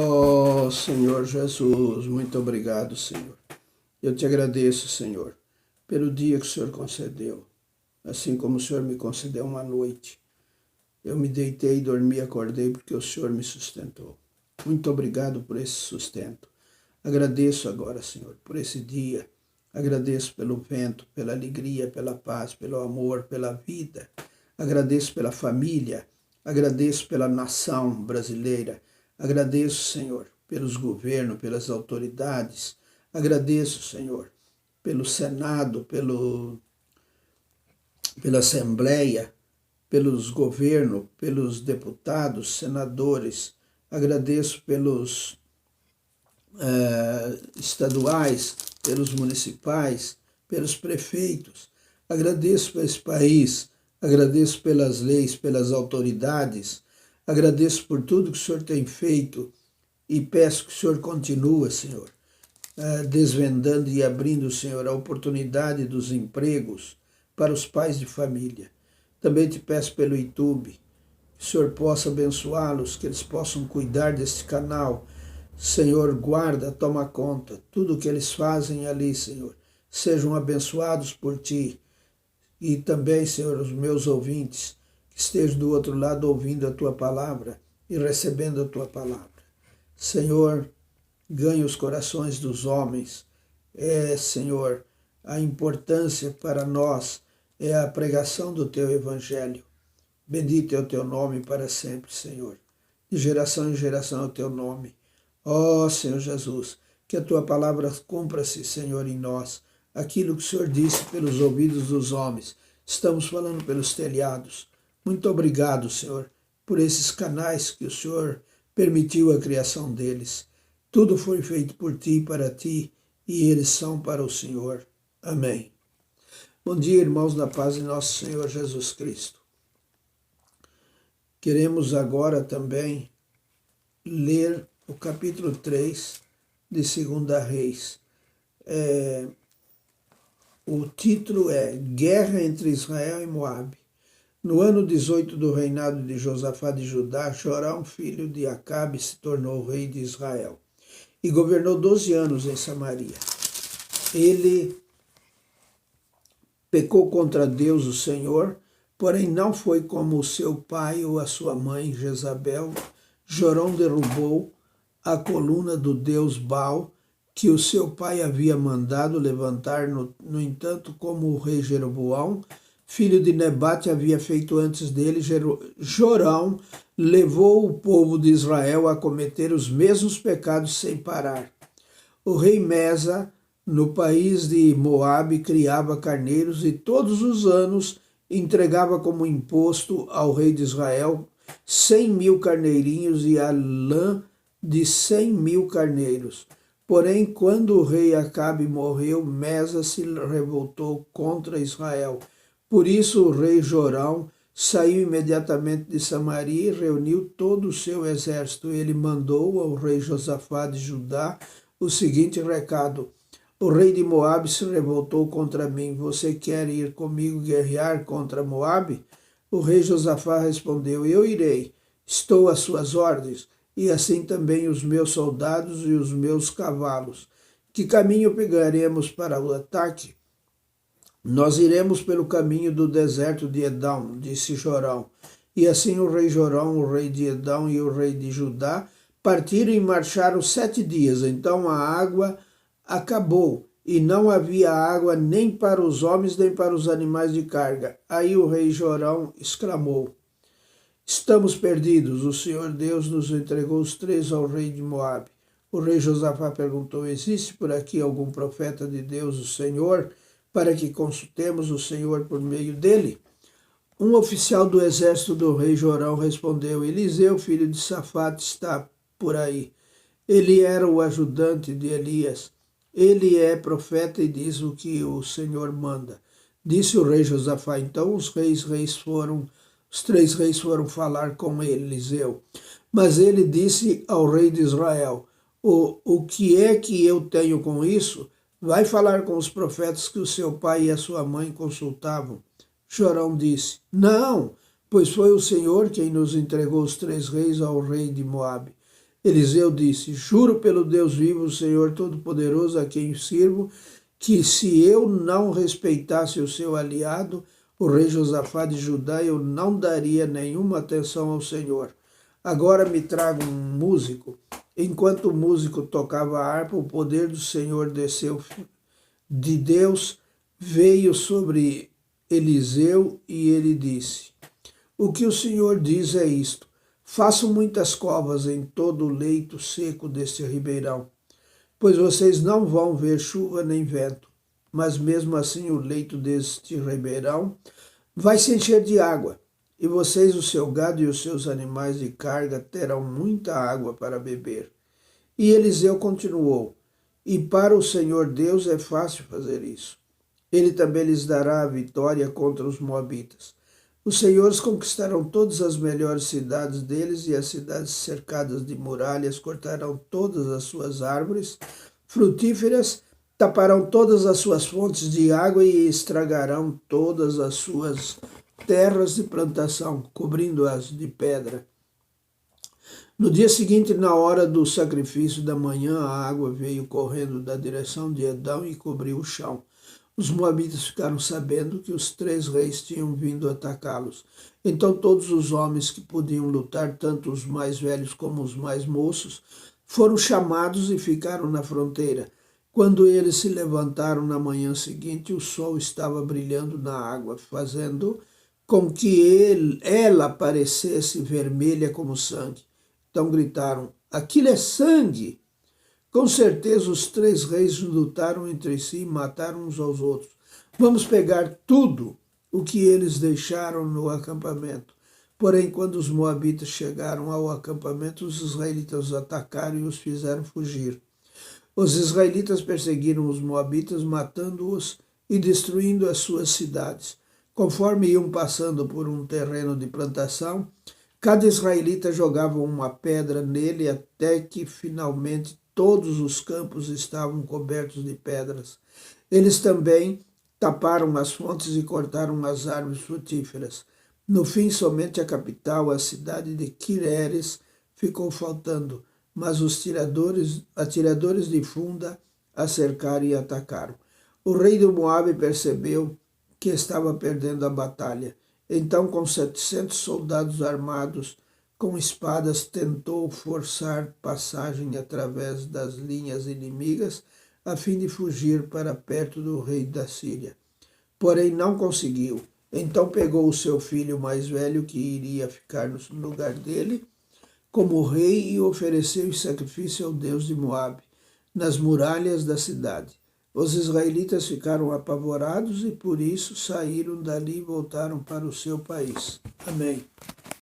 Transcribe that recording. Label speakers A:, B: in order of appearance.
A: Oh, Senhor Jesus, muito obrigado, Senhor. Eu te agradeço, Senhor, pelo dia que o Senhor concedeu, assim como o Senhor me concedeu uma noite. Eu me deitei, dormi e acordei porque o Senhor me sustentou. Muito obrigado por esse sustento. Agradeço agora, Senhor, por esse dia. Agradeço pelo vento, pela alegria, pela paz, pelo amor, pela vida. Agradeço pela família. Agradeço pela nação brasileira. Agradeço, Senhor, pelos governos, pelas autoridades. Agradeço, Senhor, pelo Senado, pela Assembleia, pelos governos, pelos deputados, senadores. Agradeço pelos estaduais, pelos municipais, pelos prefeitos. Agradeço por esse país, agradeço pelas leis, pelas autoridades, agradeço por tudo que o Senhor tem feito e peço que o Senhor continue, Senhor, desvendando e abrindo, Senhor, a oportunidade dos empregos para os pais de família. Também te peço pelo YouTube, que o Senhor possa abençoá-los, que eles possam cuidar deste canal. Senhor, guarda, toma conta, tudo o que eles fazem ali, Senhor, sejam abençoados por Ti. E também, Senhor, os meus ouvintes, que estejam do outro lado ouvindo a Tua palavra e recebendo a Tua palavra. Senhor, ganha os corações dos homens. Senhor, a importância para nós é a pregação do Teu Evangelho. Bendito é o Teu nome para sempre, Senhor. De geração em geração é o Teu nome. Ó Senhor Jesus, que a Tua palavra cumpra-se, Senhor, em nós. Aquilo que o Senhor disse pelos ouvidos dos homens, estamos falando pelos telhados. Muito obrigado, Senhor, por esses canais que o Senhor permitiu a criação deles. Tudo foi feito por Ti e para Ti, e eles são para o Senhor. Amém. Bom dia, irmãos, na paz de nosso Senhor Jesus Cristo. Queremos agora também ler o capítulo 3 de 2 Reis. O título é Guerra entre Israel e Moabe. No ano 18 do reinado de Josafá de Judá, Jorão, filho de Acabe, se tornou rei de Israel e governou 12 anos em Samaria. Ele pecou contra Deus, o Senhor, porém não foi como o seu pai ou a sua mãe, Jezabel. Jorão derrubou a coluna do deus Baal, que o seu pai havia mandado levantar. No entanto, como o rei Jeroboão, filho de Nebate, havia feito antes dele, Jorão levou o povo de Israel a cometer os mesmos pecados sem parar. O rei Mesa, no país de Moabe, criava carneiros e todos os anos entregava como imposto ao rei de Israel 100.000 carneirinhos e a lã de 100.000 carneiros. Porém, quando o rei Acabe morreu, Mesa se revoltou contra Israel. Por isso o rei Jorão saiu imediatamente de Samaria e reuniu todo o seu exército. Ele mandou ao rei Josafá de Judá o seguinte recado: o rei de Moabe se revoltou contra mim. Você quer ir comigo guerrear contra Moabe? O rei Josafá respondeu: eu irei, estou às suas ordens, e assim também os meus soldados e os meus cavalos. Que caminho pegaremos para o ataque? Nós iremos pelo caminho do deserto de Edom, disse Jorão. E assim o rei Jorão, o rei de Edom e o rei de Judá partiram e marcharam 7 dias. Então a água acabou, e não havia água nem para os homens nem para os animais de carga. Aí o rei Jorão exclamou: estamos perdidos, o Senhor Deus nos entregou os 3 ao rei de Moabe. O rei Josafá perguntou: existe por aqui algum profeta de Deus, o Senhor, para que consultemos o Senhor por meio dele? Um oficial do exército do rei Jorão respondeu: Eliseu, filho de Safate, está por aí. Ele era o ajudante de Elias. Ele é profeta e diz o que o Senhor manda. Disse o rei Josafá. Então os 3 reis foram falar com Eliseu. Mas ele disse ao rei de Israel: o que é que eu tenho com isso? Vai falar com os profetas que o seu pai e a sua mãe consultavam. Jorão disse: não, pois foi o Senhor quem nos entregou os 3 reis ao rei de Moabe. Eliseu disse: Juro pelo Deus vivo, o Senhor Todo-Poderoso, a quem sirvo, que se eu não respeitasse o seu aliado, o rei Josafá de Judá, eu não daria nenhuma atenção ao Senhor. Agora me traga um músico. Enquanto o músico tocava a harpa, o poder do Senhor desceu de Deus, veio sobre Eliseu e ele disse: O que o Senhor diz é isto: façam muitas covas em todo o leito seco deste ribeirão, pois vocês não vão ver chuva nem vento, mas mesmo assim o leito deste ribeirão vai se encher de água, e vocês, o seu gado e os seus animais de carga terão muita água para beber. E Eliseu continuou: E para o Senhor Deus é fácil fazer isso. Ele também lhes dará a vitória contra os moabitas. Os senhores conquistarão todas as melhores cidades deles e as cidades cercadas de muralhas, cortarão todas as suas árvores frutíferas, taparão todas as suas fontes de água e estragarão todas as suas terras de plantação, cobrindo-as de pedra. No dia seguinte, na hora do sacrifício da manhã, a água veio correndo da direção de Edom e cobriu o chão. Os moabitas ficaram sabendo que os 3 reis tinham vindo atacá-los. Então todos os homens que podiam lutar, tanto os mais velhos como os mais moços, foram chamados e ficaram na fronteira. Quando eles se levantaram na manhã seguinte, o sol estava brilhando na água, fazendo com que ela parecesse vermelha como sangue. Então gritaram: Aquilo é sangue! Com certeza os 3 reis lutaram entre si e mataram uns aos outros. Vamos pegar tudo o que eles deixaram no acampamento. Porém, quando os moabitas chegaram ao acampamento, os israelitas os atacaram e os fizeram fugir. Os israelitas perseguiram os moabitas, matando-os e destruindo as suas cidades. Conforme iam passando por um terreno de plantação, cada israelita jogava uma pedra nele até que finalmente todos os campos estavam cobertos de pedras. Eles também taparam as fontes e cortaram as árvores frutíferas. No fim, somente a capital, a cidade de Quireres, ficou faltando, mas os atiradores de funda a cercaram e atacaram. O rei do Moabe percebeu que estava perdendo a batalha. Então, com 700 soldados armados com espadas, tentou forçar passagem através das linhas inimigas a fim de fugir para perto do rei da Síria. Porém, não conseguiu. Então pegou o seu filho mais velho, que iria ficar no lugar dele, como rei, e ofereceu em sacrifício ao Deus de Moabe, nas muralhas da cidade. Os israelitas ficaram apavorados e por isso saíram dali e voltaram para o seu país. Amém.